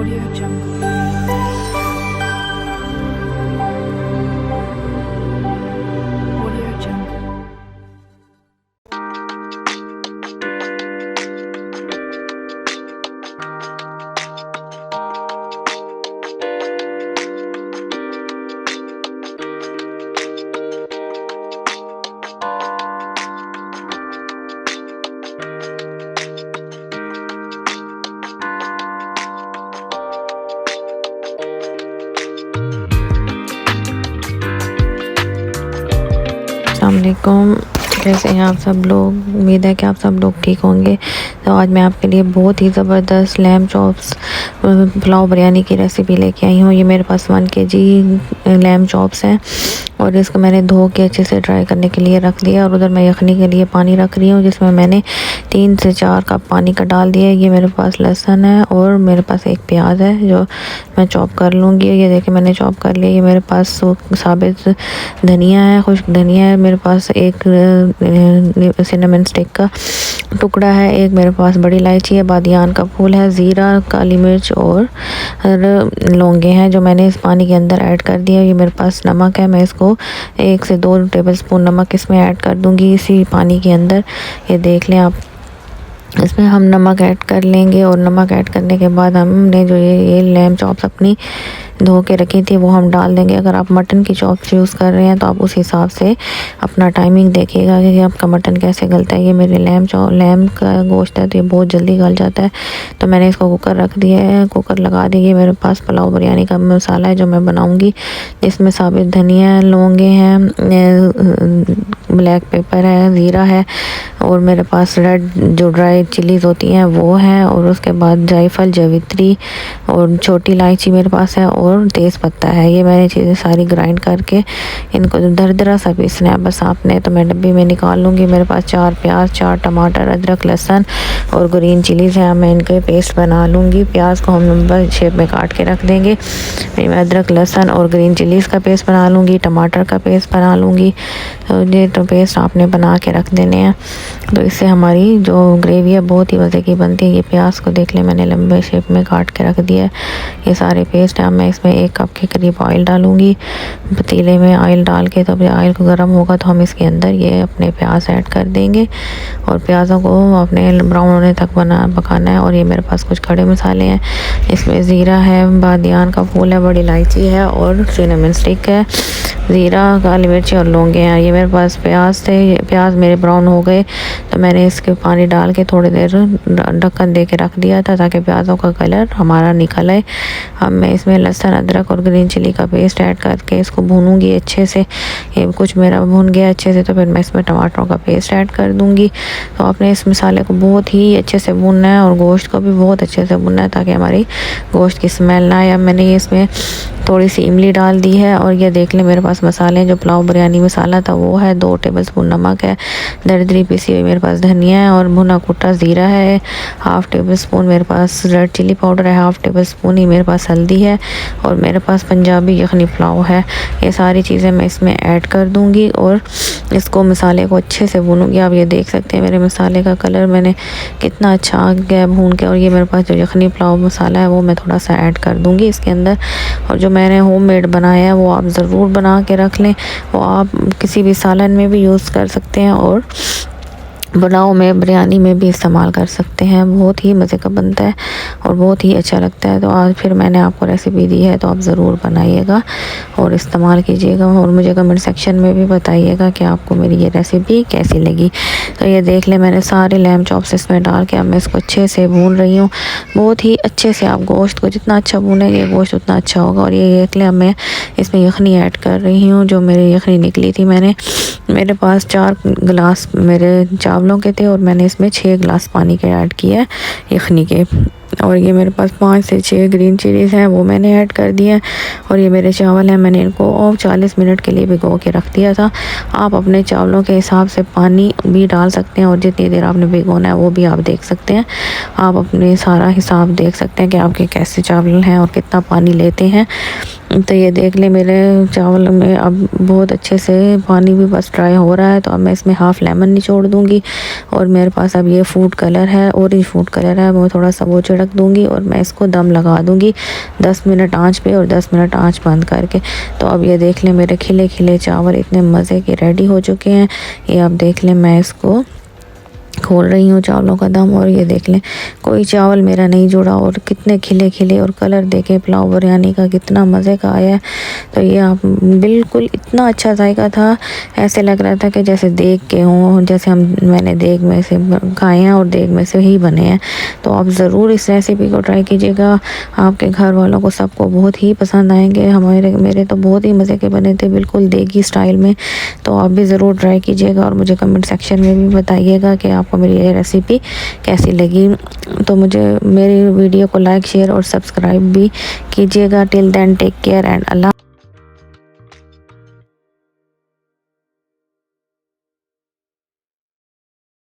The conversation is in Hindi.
Audio Jungle. Audio Jungle. अस्सलामुअलैकुम। कैसे हैं आप सब लोग? उम्मीद है कि आप सब लोग ठीक होंगे। तो आज मैं आपके लिए बहुत ही ज़बरदस्त लैम चॉप्स पुलाव बिरयानी की रेसिपी लेके आई हूँ। ये मेरे पास 1 kg लैम चॉप्स हैं और इसको मैंने धो के अच्छे से ड्राई करने के लिए रख दिया। और उधर मैं यखनी के लिए पानी रख रही हूँ, जिसमें मैंने 3 से 4 कप पानी का डाल दिया। ये मेरे पास लहसुन है और मेरे पास एक प्याज है जो मैं चॉप कर लूँगी। ये देखिए मैंने चॉप कर लिया। ये मेरे पास साबित धनिया है, खुश्क धनिया है। मेरे पास एक सिनेमन स्टिक का टुकड़ा है। एक मेरे पास बड़ी इलायची है, बादियान का फूल है, ज़ीरा, काली मिर्च और लौंगे हैं जो मैंने इस पानी के अंदर ऐड कर दिया। ये मेरे पास नमक है, मैं इसको 1 से 2 टेबलस्पून नमक इसमें ऐड कर दूंगी इसी पानी के अंदर। ये देख लें आप, इसमें हम नमक ऐड कर लेंगे और नमक ऐड करने के बाद हमने जो ये लैम चॉप्स अपनी धो के रखी थी वो हम डाल देंगे। अगर आप मटन की चॉप्स यूज़ कर रहे हैं तो आप उस हिसाब से अपना टाइमिंग देखिएगा कि आपका मटन कैसे गलता है। ये मेरे लैम का गोश्त है तो ये बहुत जल्दी गल जाता है। तो मैंने इसको कुकर रख दिया है, कुकर लगा दी। मेरे पास पुलाव बिरयानी का मसाला है जो मैं बनाऊँगी, जिसमें साबित धनिया, लौंगे हैं, ब्लैक पेपर है, ज़ीरा है और मेरे पास रेड जो ड्राई चिलीज़ होती हैं वो हैं। और उसके बाद जायफल, जवित्री और छोटी इलायची मेरे पास है और तेज़ पत्ता है। ये मैंने चीज़ें सारी ग्राइंड करके इनको दरदरा सा पीसना है बस आपने। तो मैं डब्बी में निकाल लूँगी। मेरे पास 4 प्याज, 4 टमाटर, अदरक, लहसुन और ग्रीन चिलीज़ हैं। मैं इनके पेस्ट बना लूँगी। प्याज को हम लंबा शेप में काट के रख देंगे। मैं अदरक, लहसुन और ग्रीन चिलीज़ का पेस्ट बना लूँगी, टमाटर का पेस्ट बना लूँगी। तो ये तो पेस्ट आपने बना के रख देने हैं। तो इससे हमारी जो ग्रेवी है बहुत ही मज़े की बनती है। ये प्याज को देख लें मैंने लंबे शेप में काट के रख दिया है। ये सारे पेस्ट हैं। मैं इसमें 1 कप के करीब ऑयल डालूँगी पतीले में। ऑयल डाल के तब ऑयल को गर्म होगा तो हम इसके अंदर ये अपने प्याज ऐड कर देंगे और प्याज़ों को अपने ब्राउन होने तक पकाना है। और ये मेरे पास कुछ खड़े मसाले हैं, इसमें ज़ीरा है, बादियान का फूल है, बड़ी इलायची है और सिनेमन स्टिक है, ज़ीरा, काली मिर्ची और लौंगे हैं। ये मेरे पास प्याज थे। प्याज मेरे ब्राउन हो गए तो मैंने इसके पानी डाल के थोड़ी देर ढक्कन दे के रख दिया था ताकि प्याज़ों का कलर हमारा निकल आए। अब मैं इसमें लहसुन, अदरक और ग्रीन चिली का पेस्ट ऐड करके इसको भूनूंगी अच्छे से। ये कुछ मेरा भून गया अच्छे से तो फिर मैं इसमें टमाटरों का पेस्ट ऐड कर दूंगी। तो आपने इस मसाले को बहुत ही अच्छे से भूनना है और गोश्त को भी बहुत अच्छे से भूनना है ताकि हमारी गोश्त की स्मेल ना आए। अब मैंने ये इसमें थोड़ी सी इमली डाल दी है और ये देख लें मेरे पास मसाले जो पुलाव बिरयानी मसाला था वो है, 2 टेबलस्पून नमक है, दरदरी पीसी हुई मेरे पास धनिया है और भुना कुटा ज़ीरा है, 1/2 टेबलस्पून मेरे पास रेड चिली पाउडर है, 1/2 टेबलस्पून ही मेरे पास हल्दी है और मेरे पास पंजाबी यखनी पुलाव है। ये सारी चीज़ें मैं इसमें ऐड कर दूँगी और इसको मसाले को अच्छे से भूनूंगी। आप ये देख सकते हैं मेरे मसाले का कलर मैंने कितना अच्छा आ गया भून के। और ये मेरे पास जो यखनी पुलाव मसाला है वो मैं थोड़ा सा ऐड कर दूँगी इसके अंदर। और जो मैंने होममेड बनाया है वो आप ज़रूर बना के रख लें। वो आप किसी भी सालन में भी यूज़ कर सकते हैं और पुलाव में, बिरयानी में भी इस्तेमाल कर सकते हैं। बहुत ही मज़े का बनता है और बहुत ही अच्छा लगता है। तो आज फिर मैंने आपको रेसिपी दी है तो आप ज़रूर बनाइएगा और इस्तेमाल कीजिएगा और मुझे कमेंट सेक्शन में भी बताइएगा कि आपको मेरी ये रेसिपी कैसी लगी। तो ये देख लें मैंने सारे लैम चॉप्स इसमें डाल के अब मैं इसको अच्छे से भून रही हूँ। बहुत ही अच्छे से आप गोश्त को जितना अच्छा भूनेंगे गोश्त उतना अच्छा होगा। और ये देख लें अब मैं इसमें यखनी ऐड कर रही हूँ। जो मेरी यखनी निकली थी मेरे पास 4 गिलास मेरे चावलों के थे और मैंने इसमें 6 गिलास पानी के ऐड किया है यखनी के। और ये मेरे पास 5 से 6 ग्रीन चिलीज़ हैं वो मैंने ऐड कर दिए हैं। और ये मेरे चावल हैं, मैंने इनको 40 मिनट के लिए भिगो के रख दिया था। आप अपने चावलों के हिसाब से पानी भी डाल सकते हैं और जितनी देर आपने भिगोना है वो भी आप देख सकते हैं। आप अपने सारा हिसाब देख सकते हैं कि आपके कैसे चावल हैं और कितना पानी लेते हैं। तो ये देख ले मेरे चावल में अब बहुत अच्छे से पानी भी बस ड्राई हो रहा है। तो अब मैं इसमें हाफ़ लेमन निचोड़ दूँगी। और मेरे पास अब ये फूड कलर है, ऑरेंज फूड कलर है, वो थोड़ा सा वो छिड़क दूँगी और मैं इसको दम लगा दूँगी 10 मिनट आंच पे और 10 मिनट आंच बंद करके। तो अब ये देख लें मेरे खिले खिले चावल इतने मज़े के रेडी हो चुके हैं। ये आप देख लें, मैं इसको खोल रही हूँ चावलों का दम, और ये देख लें कोई चावल मेरा नहीं जुड़ा और कितने खिले खिले, और कलर देखें पुलाव बिरयानी का कितना मज़े का आया है। तो ये आप बिल्कुल इतना अच्छा जायका था, ऐसे लग रहा था कि जैसे देग के हों, जैसे मैंने देग में से खाए हैं और देग में से ही बने हैं। तो आप ज़रूर इस रेसिपी को ट्राई कीजिएगा, आपके घर वालों को सबको बहुत ही पसंद आएंगे। मेरे तो बहुत ही मज़े के बने थे, बिल्कुल देगी स्टाइल में। तो आप भी ज़रूर ट्राई कीजिएगा और मुझे कमेंट सेक्शन में भी बताइएगा कि आपको मेरी ये रेसिपी कैसी लगी। तो मुझे मेरी वीडियो को लाइक, शेयर और सब्सक्राइब भी कीजिएगा। Till then take care and Allah.